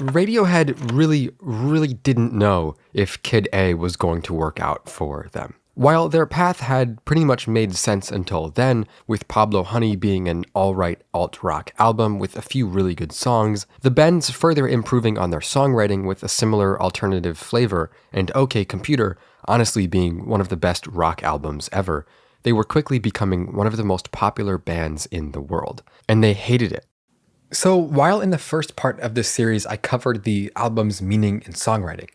Radiohead really didn't know if Kid A was going to work out for them. While their path had pretty much made sense until then, with Pablo Honey being an alright alt-rock album with a few really good songs, the Bends further improving on their songwriting with a similar alternative flavor, and OK Computer honestly being one of the best rock albums ever, they were quickly becoming one of the most popular bands in the world. And they hated it. So while in the first part of this series I covered the album's meaning and songwriting,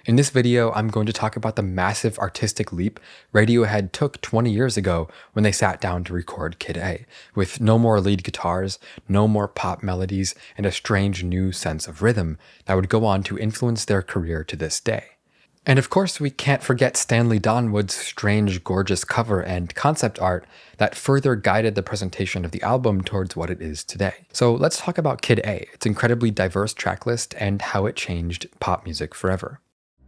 in this video I'm going to talk about the massive artistic leap Radiohead took 20 years ago when they sat down to record Kid A, with no more lead guitars, no more pop melodies, and a strange new sense of rhythm that would go on to influence their career to this day. And of course, we can't forget Stanley Donwood's strange, gorgeous cover and concept art that further guided the presentation of the album towards what it is today. So let's talk about Kid A, its incredibly diverse tracklist, and how it changed pop music forever.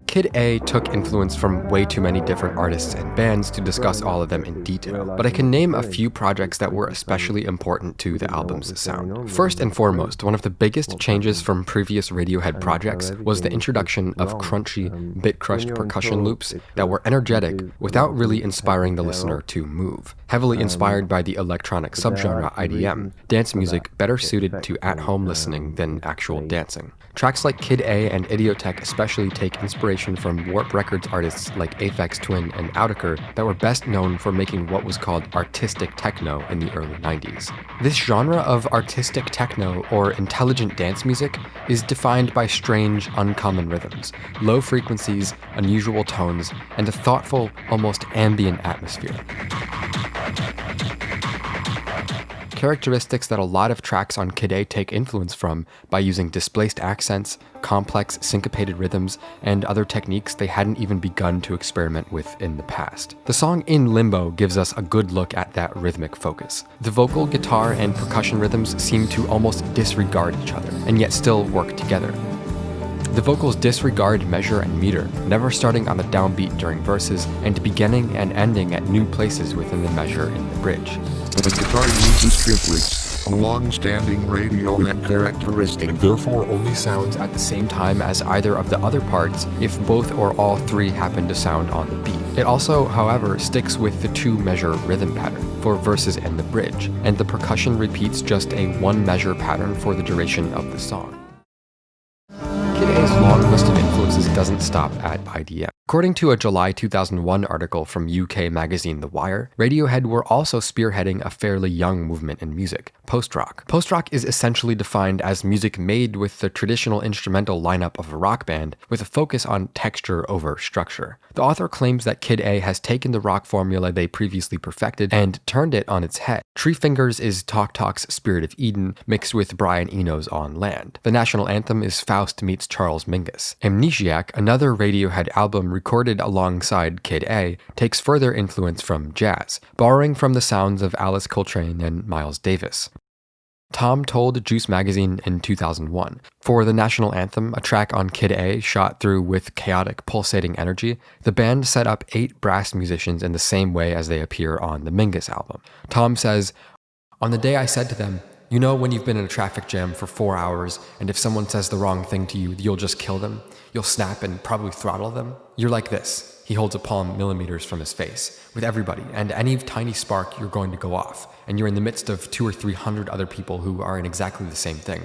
Kid A took influence from way too many different artists and bands to discuss all of them in detail, but I can name a few projects that were especially important to the album's sound. First and foremost, one of the biggest changes from previous Radiohead projects was the introduction of crunchy, bit-crushed percussion loops that were energetic without really inspiring the listener to move. Heavily inspired by the electronic subgenre IDM, dance music better suited to at-home listening than actual dancing. Tracks like Kid A and Idiotech especially take inspiration from Warp Records artists like Aphex Twin and Autechre that were best known for making what was called artistic techno in the early 90s. This genre of artistic techno, or intelligent dance music, is defined by strange, uncommon rhythms, low frequencies, unusual tones, and a thoughtful, almost ambient atmosphere. Characteristics that a lot of tracks on Kid A take influence from by using displaced accents, complex syncopated rhythms, and other techniques they hadn't even begun to experiment with in the past. The song In Limbo gives us a good look at that rhythmic focus. The vocal, guitar, and percussion rhythms seem to almost disregard each other, and yet still work together. The vocals disregard measure and meter, never starting on the downbeat during verses and beginning and ending at new places within the measure in the bridge. The guitar uses triplets, a long-standing Radiohead characteristic, and therefore only sounds at the same time as either of the other parts if both or all three happen to sound on the beat. It also, however, sticks with the two-measure rhythm pattern for verses and the bridge, and the percussion repeats just a one-measure pattern for the duration of the song. Kid A's long list of influences doesn't stop at IDM. According to a July 2001 article from UK magazine The Wire, Radiohead were also spearheading a fairly young movement in music, post-rock. Post-rock is essentially defined as music made with the traditional instrumental lineup of a rock band, with a focus on texture over structure. The author claims that Kid A has taken the rock formula they previously perfected and turned it on its head. Tree Fingers is Talk Talk's Spirit of Eden mixed with Brian Eno's On Land. The national anthem is Faust meets Charles Mingus. Amnesiac, another Radiohead album recorded alongside Kid A, takes further influence from jazz, borrowing from the sounds of Alice Coltrane and Miles Davis. Tom told Juice magazine in 2001, for the national anthem, a track on Kid A shot through with chaotic, pulsating energy, the band set up 8 brass musicians in the same way as they appear on the Mingus album. Tom says, "On the day I said to them, you know when you've been in a traffic jam for 4 hours, and if someone says the wrong thing to you, you'll just kill them? You'll snap and probably throttle them? You're like this." He holds a palm millimeters from his face, with everybody, and any tiny spark you're going to go off, and you're in the midst of 200 or 300 other people who are in exactly the same thing.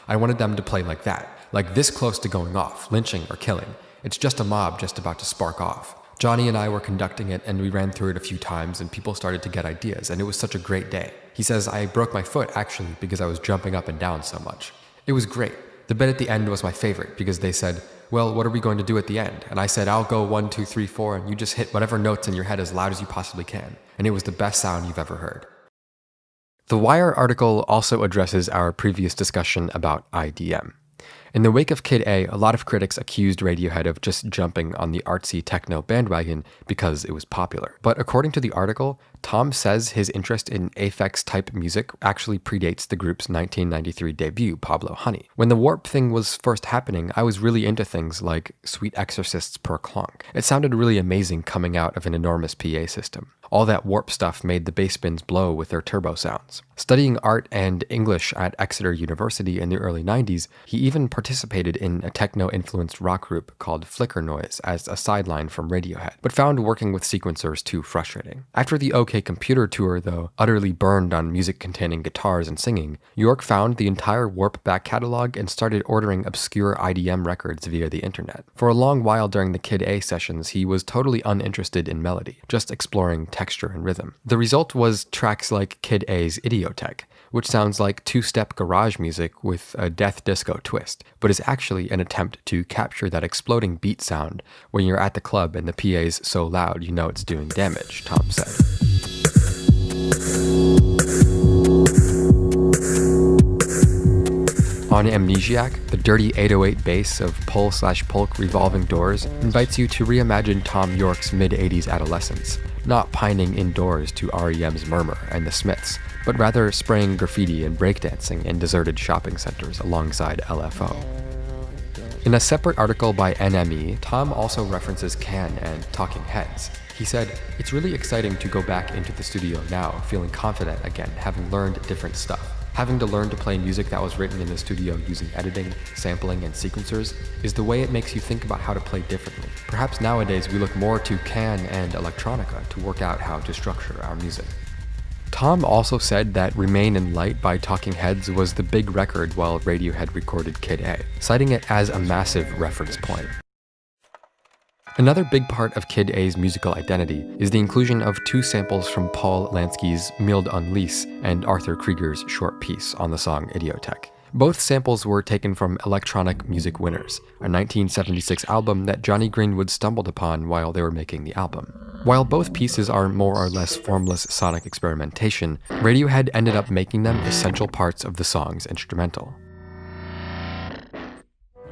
I wanted them to play like that, like this close to going off, lynching or killing. It's just a mob just about to spark off. Johnny and I were conducting it, and we ran through it a few times, and people started to get ideas, and it was such a great day. He says, I broke my foot, actually, because I was jumping up and down so much. It was great. The bit at the end was my favorite, because they said, well, what are we going to do at the end? And I said, I'll go 1, 2, 3, 4, and you just hit whatever notes in your head as loud as you possibly can. And it was the best sound you've ever heard. The Wire article also addresses our previous discussion about IDM. In the wake of Kid A lot of critics accused Radiohead of just jumping on the artsy techno bandwagon because it was popular. But according to the article, Thom says his interest in Aphex-type music actually predates the group's 1993 debut, Pablo Honey. When the warp thing was first happening, I was really into things like Sweet Exorcist's Per Clonk. It sounded really amazing coming out of an enormous PA system. All that warp stuff made the bass bins blow with their turbo sounds. Studying art and English at Exeter University in the early 90s, he even participated in a techno-influenced rock group called Flicker Noise as a sideline from Radiohead, but found working with sequencers too frustrating. After the OK Computer tour, though, utterly burned on music containing guitars and singing, Yorke found the entire Warp back catalog and started ordering obscure IDM records via the internet. For a long while during the Kid A sessions, he was totally uninterested in melody, just exploring texture and rhythm. The result was tracks like Kid A's Idiotech, which sounds like two-step garage music with a death disco twist, but is actually an attempt to capture that exploding beat sound when you're at the club and the PA's so loud you know it's doing damage, Thom said. On Amnesiac, the dirty 808 bass of pull/polk revolving doors invites you to reimagine Thom Yorke's mid-80s adolescence, not pining indoors to REM's Murmur and the Smiths, but rather spraying graffiti and breakdancing in deserted shopping centers alongside LFO. In a separate article by NME, Thom also references Can and Talking Heads. He said, "It's really exciting to go back into the studio now, feeling confident again, having learned different stuff. Having to learn to play music that was written in the studio using editing, sampling, and sequencers is the way it makes you think about how to play differently. Perhaps nowadays we look more to Can and electronica to work out how to structure our music." Thom also said that Remain in Light by Talking Heads was the big record while Radiohead recorded Kid A, citing it as a massive reference point. Another big part of Kid A's musical identity is the inclusion of two samples from Paul Lansky's Mild Unleash and Arthur Krieger's short piece on the song Idiotech. Both samples were taken from Electronic Music Winners, a 1976 album that Johnny Greenwood stumbled upon while they were making the album. While both pieces are more or less formless sonic experimentation, Radiohead ended up making them essential parts of the song's instrumental.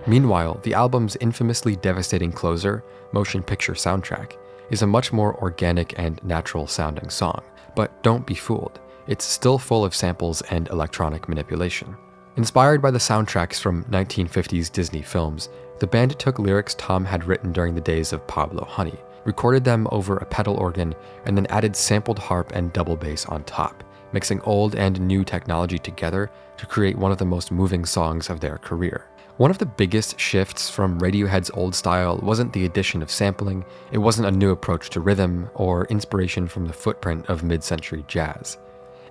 Meanwhile, the album's infamously devastating closer, Motion Picture Soundtrack, is a much more organic and natural sounding song, but don't be fooled, it's still full of samples and electronic manipulation. Inspired by the soundtracks from 1950s Disney films, the band took lyrics Thom had written during the days of Pablo Honey, recorded them over a pedal organ, and then added sampled harp and double bass on top, mixing old and new technology together to create one of the most moving songs of their career. One of the biggest shifts from Radiohead's old style wasn't the addition of sampling, it wasn't a new approach to rhythm, or inspiration from the footprint of mid-century jazz.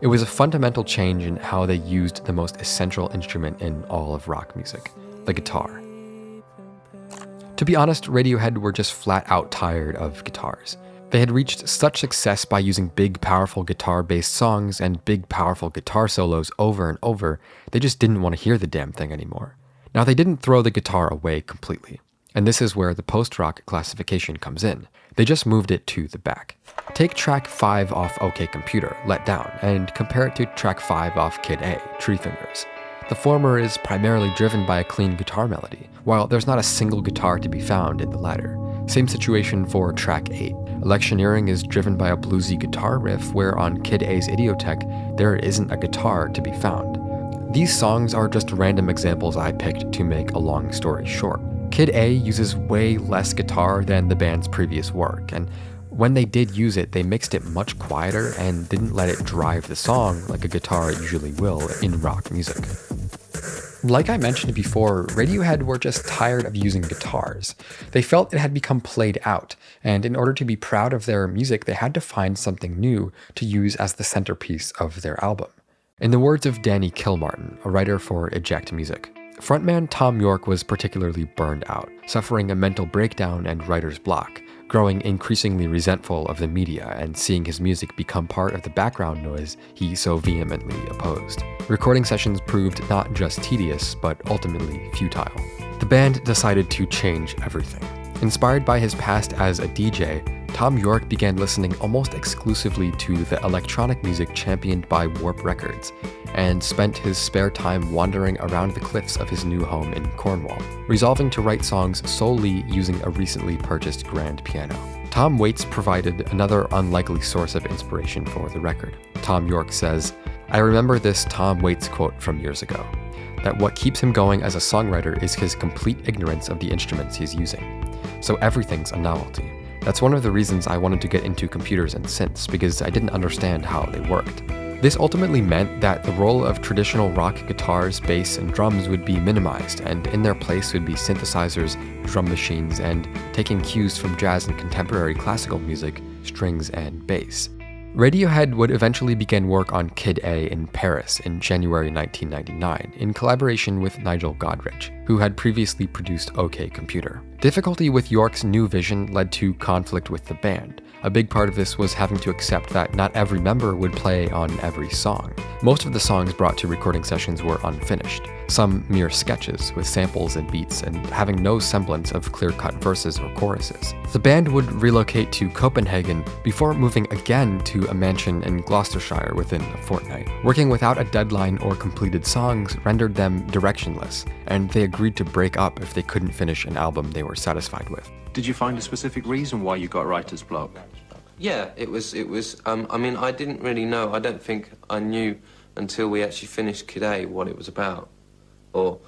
It was a fundamental change in how they used the most essential instrument in all of rock music, the guitar. To be honest, Radiohead were just flat out tired of guitars. They had reached such success by using big, powerful guitar-based songs and big, powerful guitar solos over and over, they just didn't want to hear the damn thing anymore. Now, they didn't throw the guitar away completely, and this is where the post-rock classification comes in. They just moved it to the back. Take track 5 off OK Computer, Let Down, and compare it to track 5 off Kid A, Tree Fingers. The former is primarily driven by a clean guitar melody, while there's not a single guitar to be found in the latter. Same situation for track 8. Electioneering is driven by a bluesy guitar riff, where on Kid A's Idiotech, there isn't a guitar to be found. These songs are just random examples I picked to make a long story short. Kid A uses way less guitar than the band's previous work, and when they did use it, they mixed it much quieter and didn't let it drive the song like a guitar usually will in rock music. Like I mentioned before, Radiohead were just tired of using guitars. They felt it had become played out, and in order to be proud of their music, they had to find something new to use as the centerpiece of their album. In the words of Danny Kilmartin, a writer for Eject Music, frontman Thom Yorke was particularly burned out, suffering a mental breakdown and writer's block, growing increasingly resentful of the media and seeing his music become part of the background noise he so vehemently opposed. Recording sessions proved not just tedious, but ultimately futile. The band decided to change everything. Inspired by his past as a DJ, Thom Yorke began listening almost exclusively to the electronic music championed by Warp Records, and spent his spare time wandering around the cliffs of his new home in Cornwall, resolving to write songs solely using a recently purchased grand piano. Tom Waits provided another unlikely source of inspiration for the record. Thom Yorke says, "I remember this Tom Waits quote from years ago, that what keeps him going as a songwriter is his complete ignorance of the instruments he's using. So everything's a novelty. That's one of the reasons I wanted to get into computers and synths, because I didn't understand how they worked." This ultimately meant that the role of traditional rock guitars, bass, and drums would be minimized, and in their place would be synthesizers, drum machines, and, taking cues from jazz and contemporary classical music, strings and bass. Radiohead would eventually begin work on Kid A in Paris in January 1999, in collaboration with Nigel Godrich, who had previously produced OK Computer. Difficulty with Yorke's new vision led to conflict with the band. A big part of this was having to accept that not every member would play on every song. Most of the songs brought to recording sessions were unfinished, some mere sketches with samples and beats and having no semblance of clear-cut verses or choruses. The band would relocate to Copenhagen before moving again to a mansion in Gloucestershire within a fortnight. Working without a deadline or completed songs rendered them directionless, and they agreed to break up if they couldn't finish an album they were satisfied with. Did you find a specific reason why you got writer's block? Yeah, it was, I mean, I didn't really know. I don't think I knew until we actually finished Kid A what it was about, or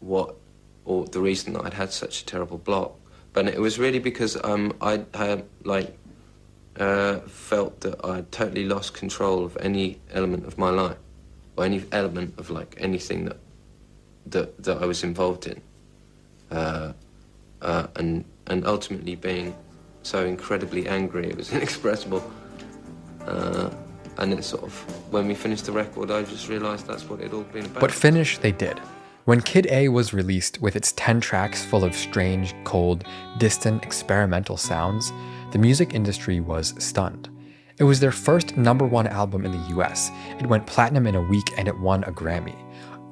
the reason that I'd had such a terrible block. But it was really because I had, felt that I'd totally lost control of any element of my life, or any element of, anything that I was involved in. And ultimately being so incredibly angry, it was inexpressible. And it's sort of, when we finished the record, I just realised that's what it all been about. But finish they did. When Kid A was released with its 10 tracks full of strange, cold, distant, experimental sounds, the music industry was stunned. It was their first #1 album in the US. It went platinum in a week and it won a Grammy.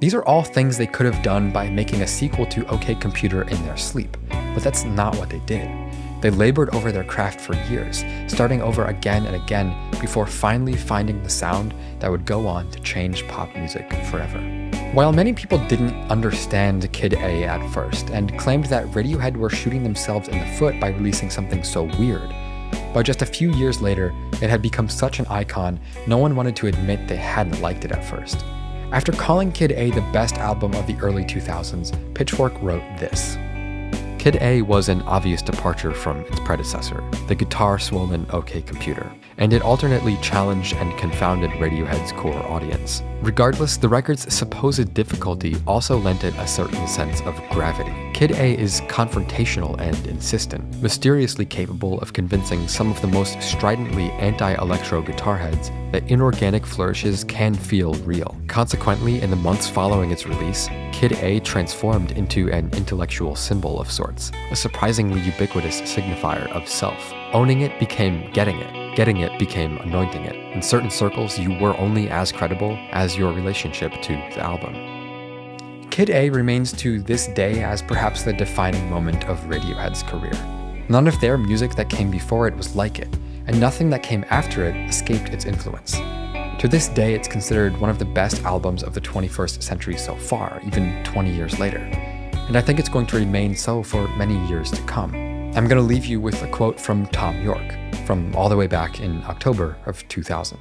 These are all things they could have done by making a sequel to OK Computer in their sleep, but that's not what they did. They labored over their craft for years, starting over again and again before finally finding the sound that would go on to change pop music forever. While many people didn't understand Kid A at first and claimed that Radiohead were shooting themselves in the foot by releasing something so weird, by just a few years later, it had become such an icon, no one wanted to admit they hadn't liked it at first. After calling Kid A the best album of the early 2000s, Pitchfork wrote this: Kid A was an obvious departure from its predecessor, the guitar-swollen OK Computer, and it alternately challenged and confounded Radiohead's core audience. Regardless, the record's supposed difficulty also lent it a certain sense of gravity. Kid A is confrontational and insistent, mysteriously capable of convincing some of the most stridently anti-electro guitar heads that inorganic flourishes can feel real. Consequently, in the months following its release, Kid A transformed into an intellectual symbol of sorts, a surprisingly ubiquitous signifier of self. Owning it became getting it. Getting it became anointing it. In certain circles, you were only as credible as your relationship to the album. Kid A remains to this day as perhaps the defining moment of Radiohead's career. None of their music that came before it was like it, and nothing that came after it escaped its influence. To this day, it's considered one of the best albums of the 21st century so far, even 20 years later. And I think it's going to remain so for many years to come. I'm going to leave you with a quote from Thom Yorke, from all the way back in October of 2000.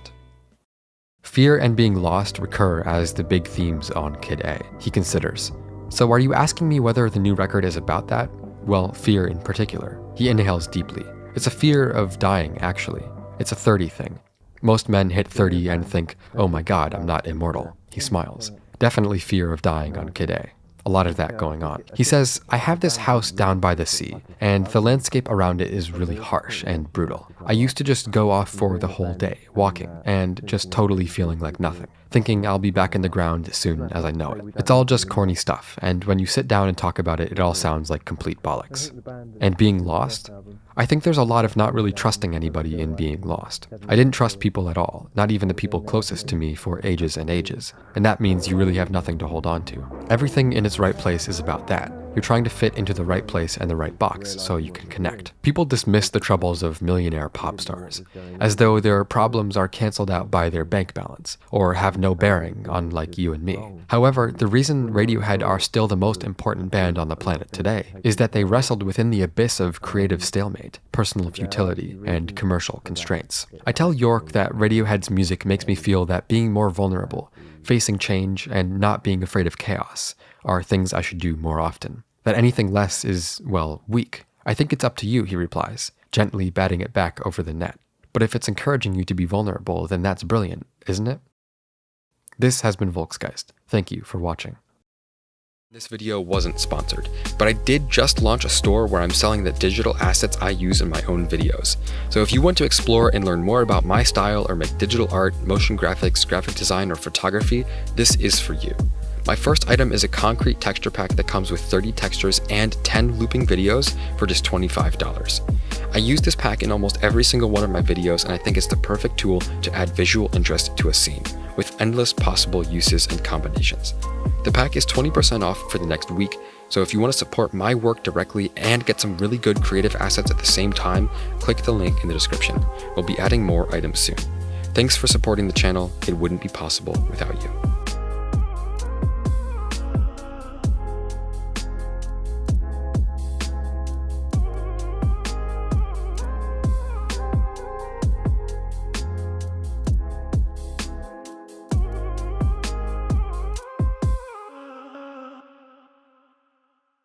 Fear and being lost recur as the big themes on Kid A, he considers. So are you asking me whether the new record is about that? Well, fear in particular. He inhales deeply. It's a fear of dying, actually. It's a 30 thing. Most men hit 30 and think, oh my god, I'm not immortal. He smiles. Definitely fear of dying on Kid A. A lot of that going on. He says, I have this house down by the sea, and the landscape around it is really harsh and brutal. I used to just go off for the whole day, walking, and just totally feeling like nothing, thinking I'll be back in the ground as soon as I know it. It's all just corny stuff, and when you sit down and talk about it, it all sounds like complete bollocks. And being lost? I think there's a lot of not really trusting anybody in being lost. I didn't trust people at all, not even the people closest to me for ages and ages. And that means you really have nothing to hold on to. Everything in its right place is about that. You're trying to fit into the right place and the right box so you can connect. People dismiss the troubles of millionaire pop stars, as though their problems are cancelled out by their bank balance, or have no bearing on like you and me. However, the reason Radiohead are still the most important band on the planet today is that they wrestled within the abyss of creative stalemate, personal futility, and commercial constraints. I tell Yorke that Radiohead's music makes me feel that being more vulnerable, facing change, and not being afraid of chaos are things I should do more often. That anything less is, well, weak. I think it's up to you, he replies, gently batting it back over the net. But if it's encouraging you to be vulnerable, then that's brilliant, isn't it? This has been Volksgeist. Thank you for watching. This video wasn't sponsored, but I did just launch a store where I'm selling the digital assets I use in my own videos. So if you want to explore and learn more about my style or make digital art, motion graphics, graphic design, or photography, this is for you. My first item is a concrete texture pack that comes with 30 textures and 10 looping videos for just $25. I use this pack in almost every single one of my videos, and I think it's the perfect tool to add visual interest to a scene, with endless possible uses and combinations. The pack is 20% off for the next week, so if you want to support my work directly and get some really good creative assets at the same time, click the link in the description. We'll be adding more items soon. Thanks for supporting the channel. It wouldn't be possible without you.